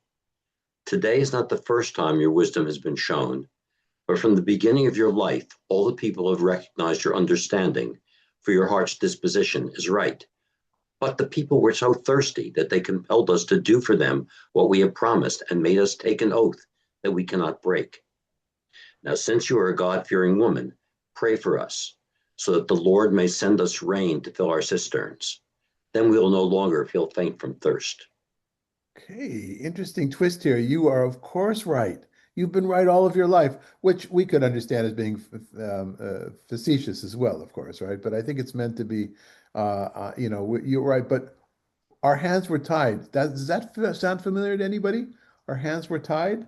Today is not the first time your wisdom has been shown, but from the beginning of your life, all the people have recognized your understanding, for your heart's disposition is right. But the people were so thirsty that they compelled us to do for them what we have promised and made us take an oath that we cannot break. Now, since you are a God-fearing woman, pray for us, so that the Lord may send us rain to fill our cisterns. Then we will no longer feel faint from thirst. Okay, interesting twist here. You are, of course, right. You've been right all of your life, which we could understand as being facetious as well, of course, right? But I think it's meant to be, you're right. But our hands were tied. Does that sound familiar to anybody? Our hands were tied.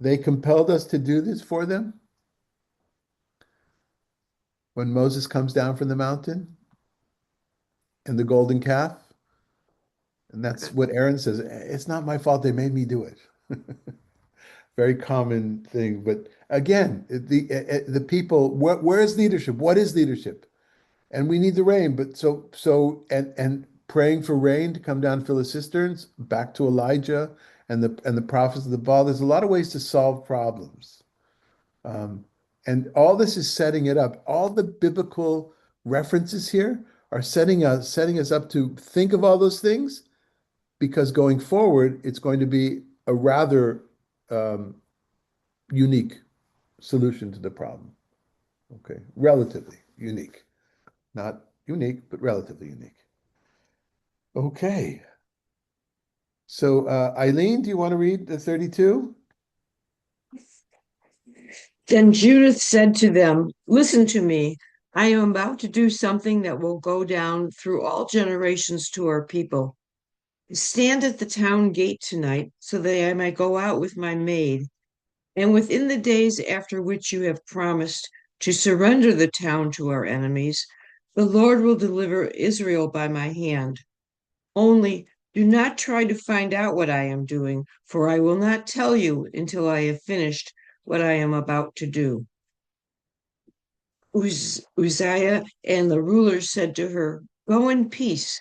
They compelled us to do this for them. When Moses comes down from the mountain and the golden calf, and that's what Aaron says. It's not my fault. They made me do it. Very common thing. But again, the people. Where is leadership? What is leadership? And we need the rain. But and praying for rain to come down, fill the cisterns. Back to Elijah and the prophets of the Baal. There's a lot of ways to solve problems. And all this is setting it up. All the biblical references here are setting us up to think of all those things, because going forward, it's going to be a rather unique solution to the problem. Okay, relatively unique. Not unique, but relatively unique. Okay. So, Eileen, do you want to read the 32? Then Judith said to them, "Listen to me. I am about to do something that will go down through all generations to our people. Stand at the town gate tonight so that I may go out with my maid. And within the days after which you have promised to surrender the town to our enemies, the Lord will deliver Israel by my hand. Only do not try to find out what I am doing, for I will not tell you until I have finished what I am about to do." Uzziah and the rulers said to her, "Go in peace,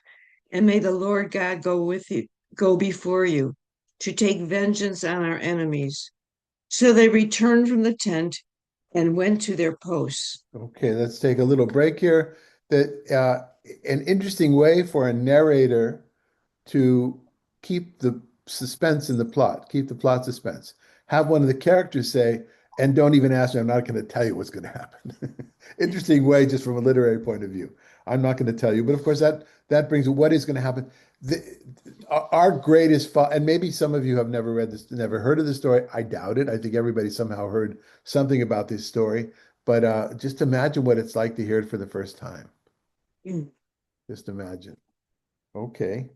and may the Lord God go before you, to take vengeance on our enemies." So they returned from the tent and went to their posts. Okay, let's take a little break here. An interesting way for a narrator to keep the suspense in the plot, keep the plot suspense. Have one of the characters say, "And don't even ask me, I'm not going to tell you what's going to happen." Interesting way, just from a literary point of view. I'm not going to tell you, but of course that brings what is going to happen. Our greatest and maybe some of you have never read this, never heard of the story. I doubt it. I think everybody somehow heard something about this story, but just imagine what it's like to hear it for the first time. Mm. Just imagine. Okay.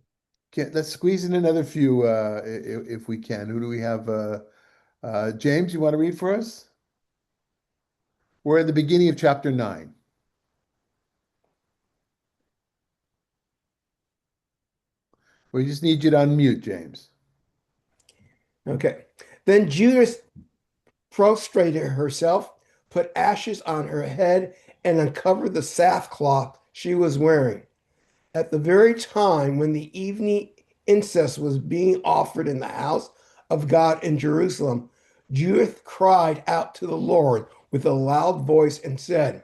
Let's squeeze in another few if we can. Who do we have? James, you want to read for us? We're at the beginning of chapter 9. We just need you to unmute, James. Okay. Then Judith prostrated herself, put ashes on her head, and uncovered the sackcloth she was wearing. At the very time when the evening incense was being offered in the house of God in Jerusalem, Judith cried out to the Lord with a loud voice and said,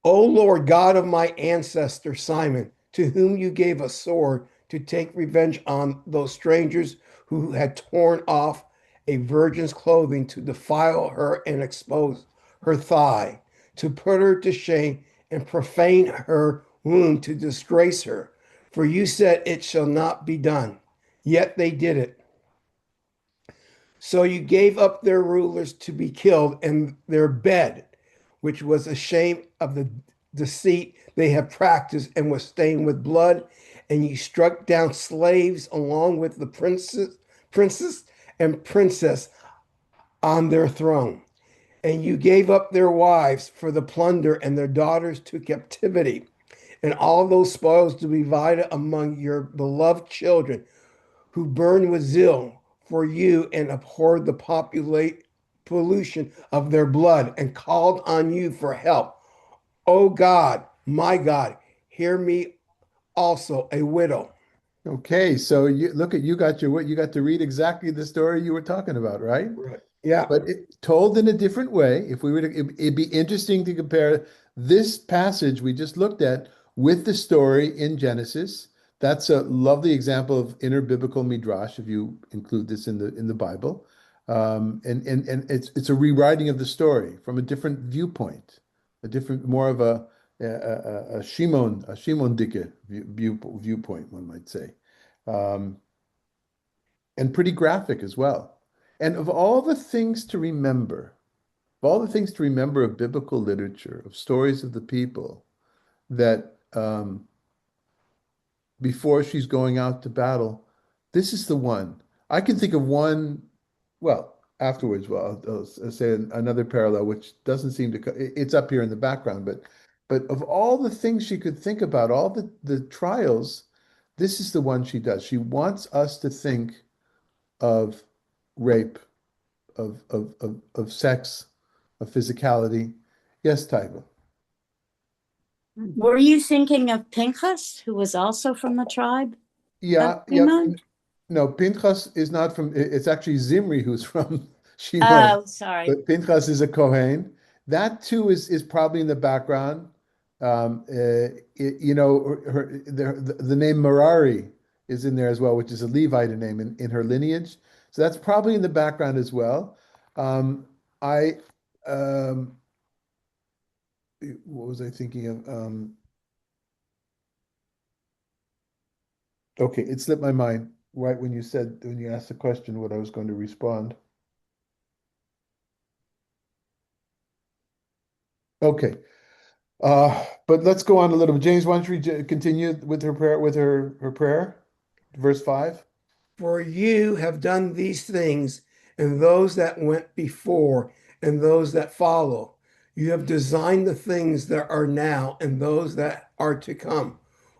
"O Lord God of my ancestor Simon, to whom you gave a sword to take revenge on those strangers who had torn off a virgin's clothing to defile her and expose her thigh, to put her to shame and profane her womb to disgrace her. For you said it shall not be done, yet they did it. So you gave up their rulers to be killed, and their bed, which was ashamed of the deceit they have practiced and was stained with blood, and you struck down slaves along with the princes and princess on their throne. And you gave up their wives for the plunder and their daughters to captivity, and all those spoils to be divided among your beloved children who burned with zeal for you and abhorred the pollution of their blood and called on you for help. O God, my God, hear me also, a widow." Okay, so you got to read exactly the story you were talking about, right? Right. Yeah. But told in a different way. If we were to, it'd be interesting to compare this passage we just looked at with the story in Genesis. That's a lovely example of inner biblical midrash, if you include this in the Bible. And it's a rewriting of the story from a different viewpoint, more of a Shimon Dicke viewpoint, one might say, and pretty graphic as well. And of all the things to remember, of all the things to remember of biblical literature, of stories of the people, that before she's going out to battle, this is the one. I can think of one, well, afterwards, well, I'll say another parallel, which doesn't seem to, it's up here in the background, but of all the things she could think about, all the trials, this is the one she does. She wants us to think of rape, of sex, of physicality. Yes, Taiba. Were you thinking of Pinchas, who was also from the tribe Yeah, of yeah. Shimon? No, Pinchas is not from, it's actually Zimri who's from Shimon, Oh, sorry. but Pinchas is a Kohen. That too is probably in the background. You know, the name Merari is in there as well, which is a Levite name in her lineage. So that's probably in the background as well. I, what was I thinking of? Okay, it slipped my mind right when you asked the question, what I was going to respond. Okay. But let's go on a little bit. James, why don't you continue with her prayer, her prayer, verse 5? For you have done these things, and those that went before, and those that follow. You have designed the things that are now and those that are to come.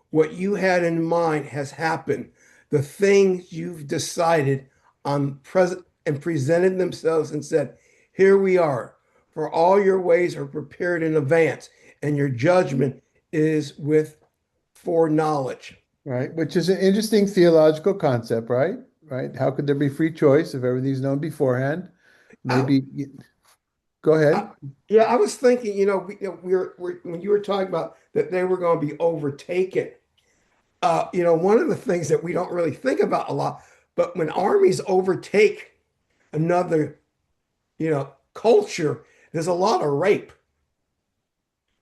What you had in mind has happened. The things you've decided on present and presented themselves and said, here we are. For all your ways are prepared in advance, and your judgment is with foreknowledge. Right, which is an interesting theological concept, right? Right. How could there be free choice if everything's known beforehand? Maybe, go ahead. Yeah, I was thinking, we're when you were talking about that they were going to be overtaken. One of the things that we don't really think about a lot, but when armies overtake another, culture, there's a lot of rape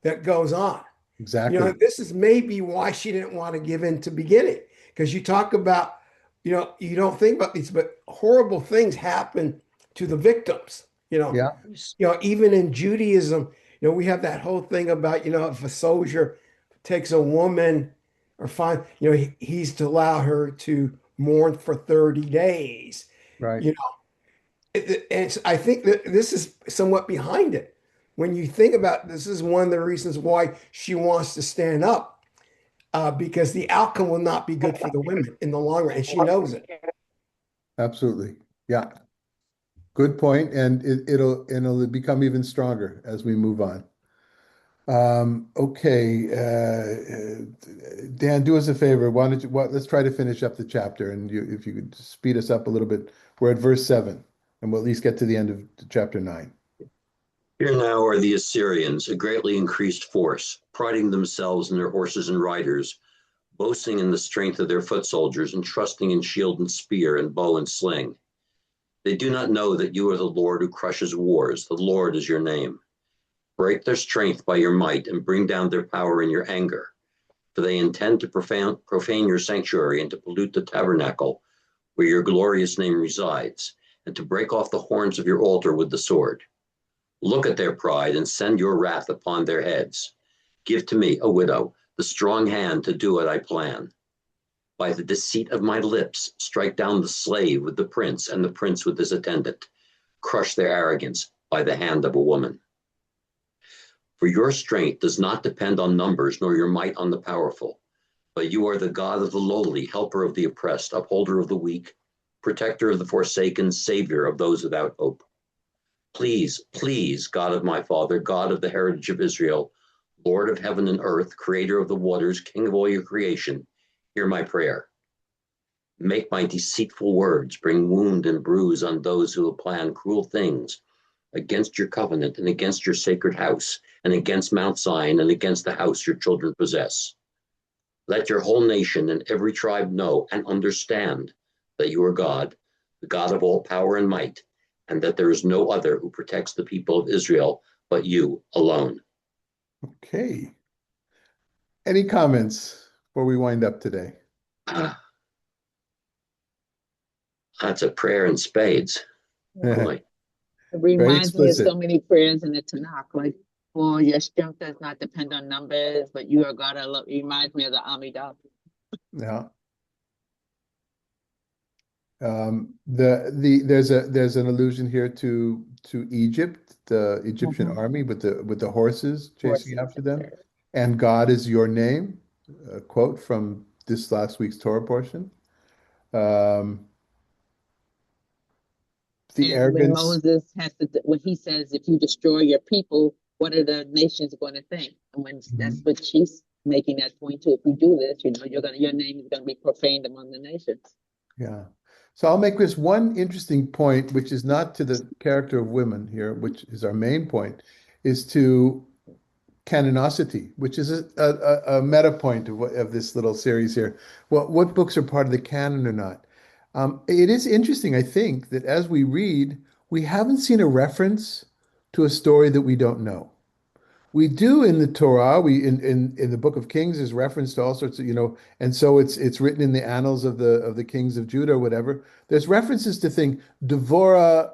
that goes on. Exactly. This is maybe why she didn't want to give in to beginning, because you talk about, you don't think about these, but horrible things happen to the victims. Yeah, Even in Judaism, we have that whole thing about, if a soldier takes a woman or find, he's to allow her to mourn for 30 days. right. You and I think that this is somewhat behind it. When you think about this, is one of the reasons why she wants to stand up, because the outcome will not be good for the women in the long run, and she knows it. Absolutely. Yeah. Good point. And it'll become even stronger as we move on. Okay. Dan, do us a favor. Why don't you, let's try to finish up the chapter. And if you could speed us up a little bit. We're at verse 7, and we'll at least get to the end of chapter 9. Here now are the Assyrians, a greatly increased force, priding themselves in their horses and riders, boasting in the strength of their foot soldiers, and trusting in shield and spear and bow and sling. They do not know that you are the Lord who crushes wars. The Lord is your name. Break their strength by your might and bring down their power in your anger. For they intend to profane your sanctuary and to pollute the tabernacle where your glorious name resides, and to break off the horns of your altar with the sword. Look at their pride and send your wrath upon their heads. Give to me, a widow, the strong hand to do what I plan. By the deceit of my lips, strike down the slave with the prince and the prince with his attendant. Crush their arrogance by the hand of a woman. For your strength does not depend on numbers, nor your might on the powerful. But you are the God of the lowly, helper of the oppressed, upholder of the weak, protector of the forsaken, savior of those without hope. Please, please, God of my father, God of the heritage of Israel, Lord of heaven and earth, creator of the waters, king of all your creation, hear my prayer. Make my deceitful words bring wound and bruise on those who will plan cruel things against your covenant and against your sacred house and against Mount Zion and against the house your children possess. Let your whole nation and every tribe know and understand that you are God, the God of all power and might, and that there is no other who protects the people of Israel but you alone. Okay. Any comments before we wind up today? That's a prayer in spades. Really. It Very reminds me of explicit. so many prayers in the Tanakh, like, well, your strength does not depend on numbers, but you are God alone. It reminds me of the Amidah. Yeah. There's an allusion here to Egypt, the Egyptian Mhm. army with the horses chasing Horses. after them, and God is your name, a quote from this last week's Torah portion. Um, the And when arrogance, Moses has to, when he says, if you destroy your people, what are the nations going to think? And when that's Mhm. what she's making that point to. If you do this, your name is gonna be profaned among the nations. Yeah. So I'll make this one interesting point, which is not to the character of women here, which is our main point, is to canonicity, which is a meta point of this little series here. What books are part of the canon or not? It is interesting, I think, that as we read, we haven't seen a reference to a story that we don't know. We do in the Torah, we in the Book of Kings is reference to all sorts of, and so it's written in the annals of the kings of Judah or whatever. There's references to things. Devorah,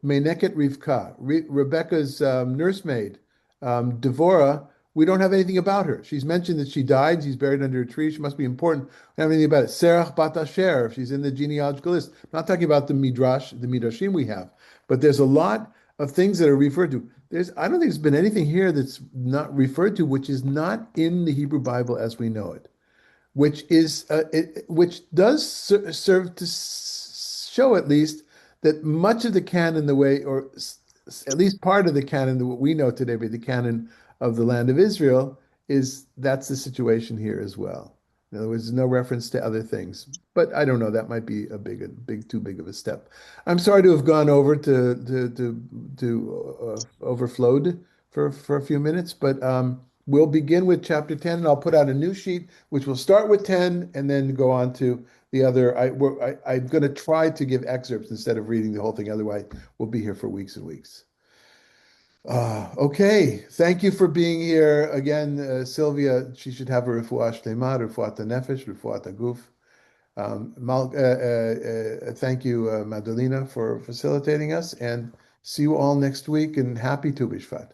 Meneket Rivka, Rebecca's nursemaid, Devorah. We don't have anything about her. She's mentioned that she died. She's buried under a tree. She must be important. We don't have anything about it. Serach Bat Asher, she's in the genealogical list. I'm not talking about the midrashim we have, but there's a lot of things that are referred to. I don't think there's been anything here that's not referred to, which is not in the Hebrew Bible as we know it, which does serve to show at least that much of the canon, the way, or at least part of the canon that we know today, be the canon of the land of Israel, that's the situation here as well. In other words, no reference to other things. But I don't know. That might be too big of a step. I'm sorry to have gone over to overflowed for a few minutes, but we'll begin with chapter 10, and I'll put out a new sheet, which will start with 10 and then go on to the other. I'm going to try to give excerpts instead of reading the whole thing. Otherwise, we'll be here for weeks and weeks. Okay. Thank you for being here again, Sylvia. She should have a refuah shlema, refuat nefesh, refuat aguf. Thank you, Madalena, for facilitating us, and see you all next week, and happy Tu B'Shvat.